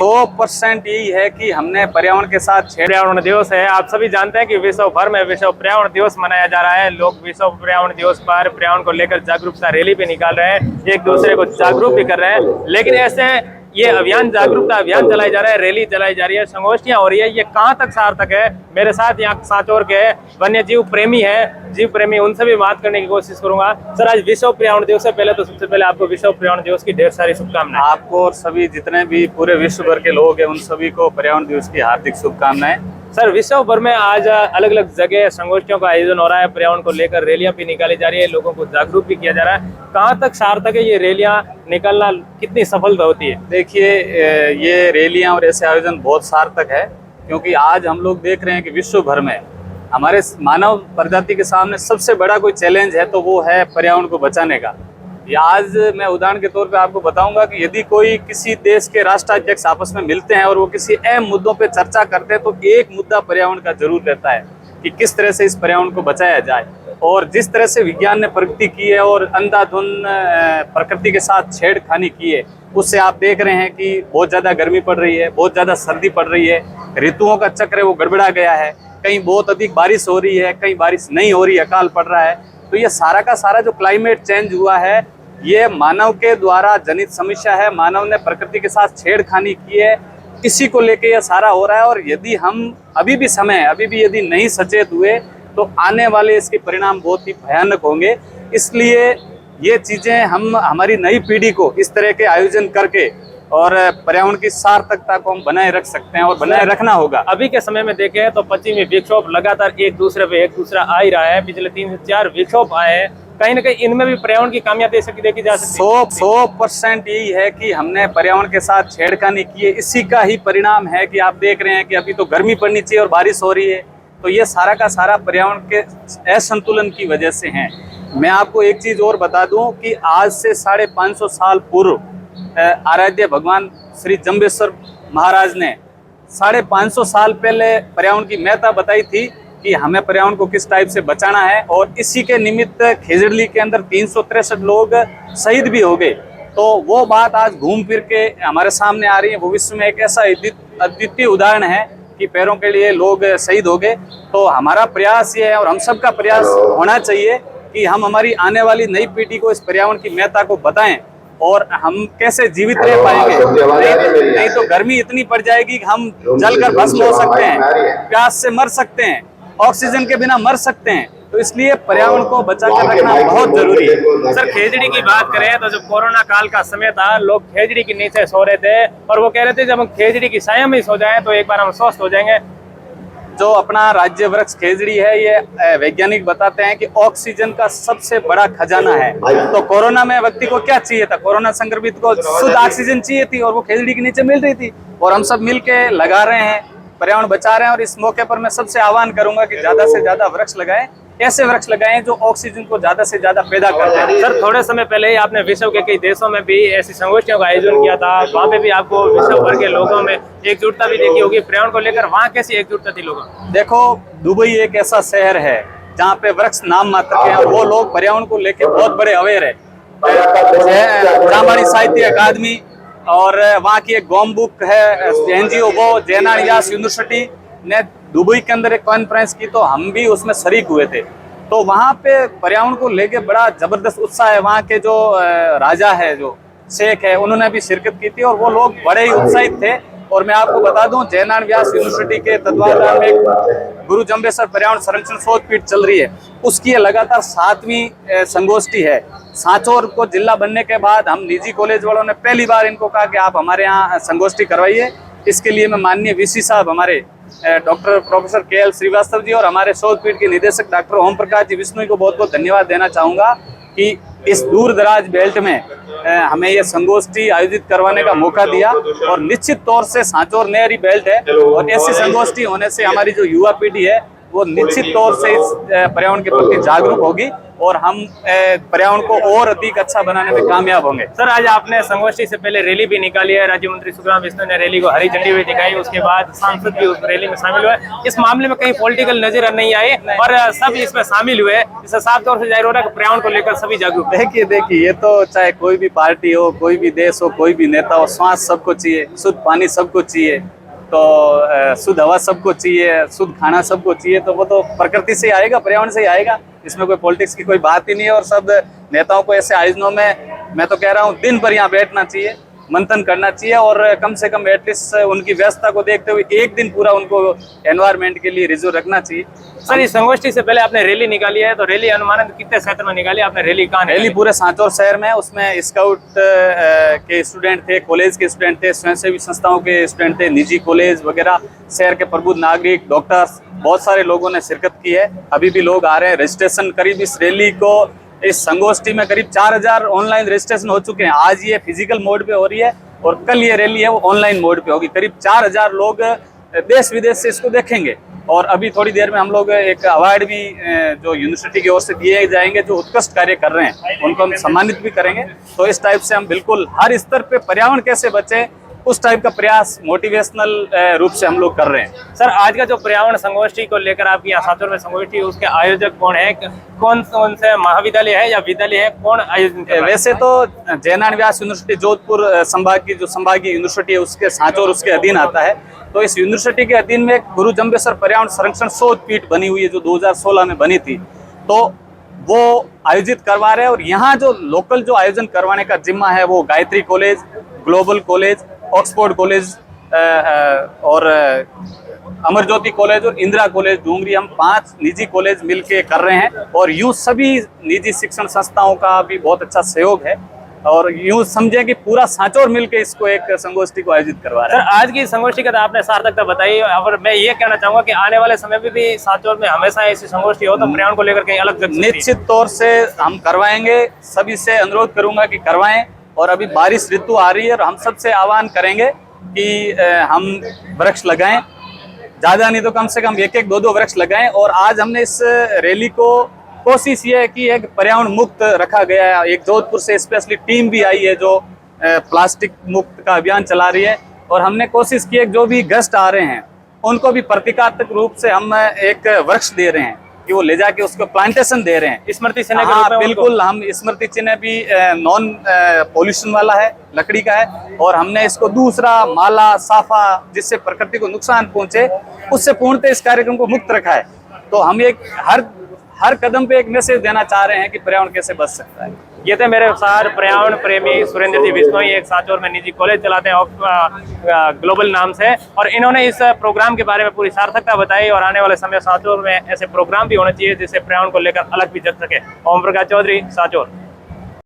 100% यही है कि हमने पर्यावरण के साथ पर्यावरण दिवस है। आप सभी जानते हैं कि विश्व भर में विश्व पर्यावरण दिवस मनाया जा रहा है। लोग विश्व पर्यावरण दिवस पर पर्यावरण को लेकर जागरूकता रैली भी निकाल रहे हैं, एक दूसरे को जागरूक भी कर रहे हैं। लेकिन ऐसे ये अभियान, जागरूकता अभियान चलाया जा रहा है, रैली चलाई जा रही है, संगोष्ठियां हो रही है, ये कहाँ तक सार्थक है? मेरे साथ यहाँ सांचौर के वन्य जीव प्रेमी है, जीव प्रेमी, उनसे भी बात करने की कोशिश करूंगा। सर, आज विश्व पर्यावरण दिवस है, पहले तो सबसे पहले आपको विश्व पर्यावरण दिवस की ढेर सारी शुभकामनाएं। आपको और सभी जितने भी पूरे विश्व भर के लोग हैं उन सभी को पर्यावरण दिवस की हार्दिक शुभकामनाएं। सर, विश्व भर में आज अलग अलग जगह संगोष्ठियों का आयोजन हो रहा है, पर्यावरण को लेकर रैलियां भी निकाली जा रही है, लोगों को जागरूक भी किया जा रहा है। कहाँ तक सार्थक है ये रैलियां निकलना, कितनी सफलता होती है? देखिए, ये रैलियां और ऐसे आयोजन बहुत सार्थक है, क्योंकि आज हम लोग देख रहे हैं कि विश्व भर में हमारे मानव प्रजाति के सामने सबसे बड़ा कोई चैलेंज है तो वो है पर्यावरण को बचाने का। आज मैं उदाहरण के तौर पे आपको बताऊंगा कि यदि कोई किसी देश के राष्ट्राध्यक्ष आपस में मिलते हैं और वो किसी अहम मुद्दों पे चर्चा करते हैं तो एक मुद्दा पर्यावरण का जरूर रहता है कि किस तरह से इस पर्यावरण को बचाया जाए। और जिस तरह से विज्ञान ने प्रगति की है और अंधाधुंध प्रकृति के साथ छेड़खानी की है, उससे आप देख रहे हैं कि बहुत ज़्यादा गर्मी पड़ रही है, बहुत ज़्यादा सर्दी पड़ रही है, ऋतुओं का चक्र है वो गड़बड़ा गया है, कहीं बहुत अधिक बारिश हो रही है, कहीं बारिश नहीं हो रही, अकाल पड़ रहा है। तो ये सारा का सारा जो क्लाइमेट चेंज हुआ है ये मानव के द्वारा जनित समस्या है, मानव ने प्रकृति के साथ छेड़खानी की है, इसी को लेके ये सारा हो रहा है। और यदि हम अभी भी यदि नहीं सचेत हुए तो आने वाले इसके परिणाम बहुत ही भयानक होंगे। इसलिए ये चीज़ें हम हमारी नई पीढ़ी को इस तरह के आयोजन करके और पर्यावरण की सार्थकता को हम बनाए रख सकते हैं और बनाए रखना होगा। अभी के समय में देखें तो पश्चिमी विक्षोभ लगातार एक दूसरा आ ही रहा है, पिछले 3 से 4 विक्षोभ आए हैं, कहीं ना कहीं इनमें भी पर्यावरण की खामियां देखी जा सकती है। 100% यही है कि हमने पर्यावरण के साथ छेड़खानी की है, इसी का ही परिणाम है कि आप देख रहे हैं कि अभी तो गर्मी पड़नी चाहिए और बारिश हो रही है। तो ये सारा का सारा पर्यावरण के असंतुलन की वजह से है। मैं आपको एक चीज़ और बता दूं कि आज से 550 साल पूर्व आराध्य भगवान श्री जम्बेश्वर महाराज ने 550 साल पहले पर्यावरण की महत्ता बताई थी कि हमें पर्यावरण को किस टाइप से बचाना है। और इसी के निमित्त खेजड़ली के अंदर 363 लोग शहीद भी हो गए। तो वो बात आज घूम फिर के हमारे सामने आ रही है। भविष्य में एक ऐसा अद्वितीय उदाहरण है कि पैरों के लिए लोग शहीद हो गए। तो हमारा प्रयास ये है और हम सबका प्रयास होना चाहिए कि हम हमारी आने वाली नई पीढ़ी को इस पर्यावरण की महत्ता को बताएं और हम कैसे जीवित रह पाएंगे। नहीं तो गर्मी इतनी पड़ जाएगी कि हम जलकर भस्म हो सकते हैं, प्यास से मर सकते हैं, ऑक्सीजन के बिना मर सकते हैं। तो इसलिए पर्यावरण को बचा कर रखना बहुत जरूरी है। सर, खेजड़ी की बात करें तो जब कोरोना काल का समय था, लोग खेजड़ी के नीचे सो रहे थे और वो कह रहे थे जब हम खेजड़ी की छाया में सो जाएं तो एक बार हम स्वस्थ हो जाएंगे। जो अपना राज्य वृक्ष खेजड़ी है, ये वैज्ञानिक बताते हैं कि ऑक्सीजन का सबसे बड़ा खजाना है। तो कोरोना में व्यक्ति को क्या चाहिए था? कोरोना संक्रमित को शुद्ध ऑक्सीजन चाहिए थी और वो खेजड़ी के नीचे मिल रही थी। और हम सब मिलके लगा रहे हैं, पर्यावरण बचा रहे हैं। और इस मौके पर मैं सबसे आह्वान करूंगा कि ज्यादा से ज्यादा वृक्ष लगाएं, ऐसे वृक्ष लगाएं जो ऑक्सीजन को ज्यादा से ज्यादा पैदा करते हैं। सर, थोड़े समय पहले ही आपने विश्व के कई देशों में भी ऐसी संगोष्ठियों का आयोजन किया था, वहाँ पे भी आपको विश्व भर के लोगों में एकजुटता भी देखी होगी पर्यावरण को लेकर। वहाँ कैसी एकजुटता थी लोगों? देखो, दुबई एक ऐसा शहर है जहाँ पे वृक्ष नाम मात्र के हैं और वो लोग पर्यावरण को लेकर बहुत बड़े अवेयर है। ब्राह्मणी साहित्य अकादमी और वहाँ की एक गॉम बुक है NGO, वो जैनान यास यूनिवर्सिटी ने दुबई के अंदर एक कॉन्फ्रेंस की, तो हम भी उसमें शरीक हुए थे। तो वहाँ पे पर्यावरण को लेके बड़ा जबरदस्त उत्साह है। वहाँ के जो राजा है, जो शेख है, उन्होंने भी शिरकत की थी और वो लोग बड़े ही उत्साहित थे। और मैं आपको बता दूं, जैनान व्यास यूनिवर्सिटी के तत्वावधान में गुरु जम्बेश्वर पर्यावरण संरक्षण शोध पीठ चल रही है, उसकी लगातार 7वीं संगोष्ठी है। सांचौर को जिला बनने के बाद हम निजी कॉलेज वालों ने पहली बार इनको कहा कि आप हमारे यहाँ संगोष्ठी करवाइए। इसके लिए मैं माननीय VC साहब, हमारे doctor professor KL Srivastava ji और हमारे शोध पीठ के निदेशक डॉक्टर ओम प्रकाश जी विष्णु को बहुत बहुत धन्यवाद देना चाहूँगा कि इस दूर दराज बेल्ट में हमें ये संगोष्ठी आयोजित करवाने का मौका दिया। और निश्चित तौर से सांचौर नहरी बेल्ट है और ऐसी संगोष्ठी होने से हमारी जो युवा पीढ़ी है वो निश्चित तौर से इस पर्यावरण के प्रति जागरूक होगी और हम पर्यावरण को और अधिक अच्छा बनाने में कामयाब होंगे। सर, आज आपने संगोष्ठी से पहले रैली भी निकाली है, राज्य मंत्री सुखराम बिश्नोई ने रैली को हरी झंडी भी दिखाई, उसके बाद सांसद भी उस रैली में शामिल हुए। इस मामले में कहीं पॉलिटिकल नजर नहीं आए और सब इसमें शामिल हुए, इससे साफ तौर से जाहिर हो रहा है कि पर्यावरण को लेकर सभी जागरूक हैं। देखिए ये तो चाहे कोई भी पार्टी हो, कोई भी देश हो, कोई भी नेता हो, श्वास सबको चाहिए, शुद्ध पानी सबको चाहिए, तो शुद्ध हवा सबको चाहिए, शुद्ध खाना सबको चाहिए, तो वो तो प्रकृति से ही आएगा, पर्यावरण से ही आएगा। इसमें कोई पॉलिटिक्स की कोई बात ही नहीं है। और सब नेताओं को ऐसे आयोजनों में मैं तो कह रहा हूँ दिन भर यहाँ बैठना चाहिए, मंथन करना चाहिए और कम से कम एटलीस्ट उनकी व्यवस्था को देखते हुए एक दिन पूरा उनको एनवायरनमेंट के लिए रिजर्व रखना चाहिए। सर, इस संगोष्ठी से पहले आपने रैली निकाली है, तो रैली अनुमानित कितने क्षेत्र में निकाली आपने? रैली कहाँ निकाली? रैली पूरे सांचौर शहर में, उसमें स्काउट के स्टूडेंट थे, कॉलेज के स्टूडेंट थे, स्वयंसेवी संस्थाओं के स्टूडेंट थे, निजी कॉलेज वगैरह, शहर के प्रबुद्ध नागरिक, डॉक्टर्स, बहुत सारे लोगों ने शिरकत की है। अभी भी लोग आ रहे हैं। रजिस्ट्रेशन करीब इस रैली को, इस संगोष्ठी में करीब 4000 ऑनलाइन रजिस्ट्रेशन हो चुके हैं। आज ये फिजिकल मोड पे हो रही है और कल ये रैली है वो ऑनलाइन मोड पे होगी। करीब 4000 लोग देश विदेश से इसको देखेंगे। और अभी थोड़ी देर में हम लोग एक अवार्ड भी जो यूनिवर्सिटी की ओर से दिए जाएंगे, जो उत्कृष्ट कार्य कर रहे हैं उनको हम सम्मानित भी करेंगे। तो इस टाइप से हम बिल्कुल हर स्तर पे पर्यावरण कैसे बचे उस टाइप का प्रयास मोटिवेशनल रूप से हम लोग कर रहे हैं। सर, आज का जो पर्यावरण संगोष्ठी को लेकर आपकी यहाँ सांचौर में संगोष्ठी, उसके आयोजक कौन है? कौन से महाविद्यालय है या विद्यालय है, कौन आयोजन कर रहा है? वैसे तो जयनारायण व्यास यूनिवर्सिटी जोधपुर संभाग की जो संभागीय यूनिवर्सिटी है उसके सांचौर उसके अधीन आता है। तो इस यूनिवर्सिटी के अधीन में गुरु जम्बेश्वर पर्यावरण संरक्षण शोध पीठ बनी हुई है जो 2016 में बनी थी, तो वो आयोजित करवा रहे हैं। और यहाँ जो लोकल जो आयोजन करवाने का जिम्मा है वो Gayatri college, global college, Oxford college और अमर ज्योति कॉलेज और इंदिरा कॉलेज डूंगरी, हम 5 निजी कॉलेज मिलके कर रहे हैं। और यूँ सभी निजी शिक्षण संस्थाओं का भी बहुत अच्छा सहयोग है और यूँ समझें कि पूरा सांचौर मिलके इसको एक संगोष्ठी को आयोजित करवा रहा है। सर, आज की संगोष्ठी का तो आपने सार्थकता बताई और मैं ये कहना चाहूंगा कि आने वाले समय में भी सांचौर में हमेशा ऐसी संगोष्ठी हो तो पर्यावरण को लेकर कहीं अलग निश्चित तौर से हम करवाएंगे। सभी से अनुरोध करूंगा कि करवाएं। और अभी बारिश ऋतु आ रही है और हम सबसे आह्वान करेंगे कि हम वृक्ष लगाएं, ज्यादा नहीं तो कम से कम 1-1, 2-2 वृक्ष लगाएं। और आज हमने इस रैली को कोशिश ये है कि एक पर्यावरण मुक्त रखा गया है। एक जोधपुर से स्पेशली टीम भी आई है जो प्लास्टिक मुक्त का अभियान चला रही है। और हमने कोशिश की है जो भी गेस्ट आ रहे हैं उनको भी प्रतीकात्मक रूप से हम एक वृक्ष दे रहे हैं कि वो ले जाके उसको प्लांटेशन दे रहे हैं, स्मृति चिन्ह। हाँ बिल्कुल, हम स्मृति चिन्ह भी नॉन पोल्यूशन वाला है, लकड़ी का है। और हमने इसको दूसरा माला साफा जिससे प्रकृति को नुकसान पहुंचे उससे पूर्णतः इस कार्यक्रम को मुक्त रखा है। तो हम एक हर कदम पे एक मैसेज देना चाह रहे हैं कि पर्यावरण कैसे बच सकता है। ये थे मेरे साथ पर्यावरण प्रेमी सुरेंद्र जी बिश्नोई, एक सांचौर में निजी कॉलेज चलाते हैं ग्लोबल नाम से, और इन्होंने इस प्रोग्राम के बारे में पूरी सार्थकता बताई और आने वाले समय सांचौर में ऐसे प्रोग्राम भी होने चाहिए जिससे पर्यावरण को लेकर अलग भी जग सके। ओम प्रकाश चौधरी, सांचौर।